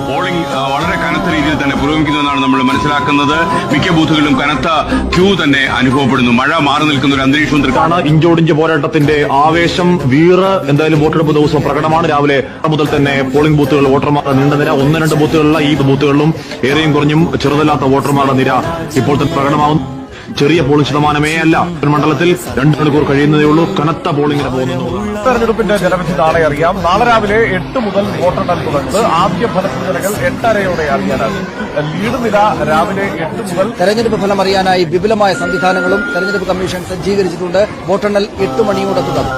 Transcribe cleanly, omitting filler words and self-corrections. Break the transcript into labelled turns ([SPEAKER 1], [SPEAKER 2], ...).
[SPEAKER 1] Polling വളരെ കനത്ത രീതിയിൽ തന്നെ പുരോഗമിക്കുന്നുവെന്നാണ് നമ്മൾ മനസ്സിലാക്കുന്നത്. മിക്ക ബൂത്തുകളിലും കനത്ത ക്യൂ തന്നെ അനുഭവപ്പെടുന്നു. മഴ മാറി നിൽക്കുന്ന ഒരു അന്തരീക്ഷമാണ്.
[SPEAKER 2] ഇഞ്ചോടിഞ്ച് പോരാട്ടത്തിന്റെ ആവേശം വീറ് എന്തായാലും വോട്ടെടുപ്പ് ദിവസം പ്രകടമാണ്. രാവിലെ മുതൽ തന്നെ പോളിംഗ് ബൂത്തുകൾ വോട്ടർമാരുടെ നീണ്ട നിര, 1-2 ബൂത്തുകളിലുള്ള ഈ ബൂത്തുകളിലും ഏറെയും കുറഞ്ഞും ചെറുതല്ലാത്ത വോട്ടർമാരുടെ നിര ഇപ്പോൾ തന്നെ പ്രകടമാവുന്നു. ചെറിയ പോളിംഗ് ശതമാനമേ അല്ല. മണ്ഡലത്തിൽ 2 മണിക്കൂർ കഴിയുന്നതേ ഉള്ളൂ. കനത്ത പോളിംഗിന് പോകുന്നു.
[SPEAKER 3] തെരഞ്ഞെടുപ്പിന്റെ ജനവിധി നാളെ അറിയാം. നാളെ രാവിലെ 8 മുതൽ വോട്ടെണ്ണൽ തുടങ്ങുന്നത്. ആദ്യ ഫലസൂചനകൾ 8:30 അറിയാനാകും. ലീഡ് നില രാവിലെ 8 മുതൽ.
[SPEAKER 4] തെരഞ്ഞെടുപ്പ് ഫലം അറിയാനായി വിപുലമായ സംവിധാനങ്ങളും തെരഞ്ഞെടുപ്പ് കമ്മീഷൻ സജ്ജീകരിച്ചിട്ടുണ്ട്. വോട്ടെണ്ണൽ 8 മണിയോടെ തുടങ്ങും.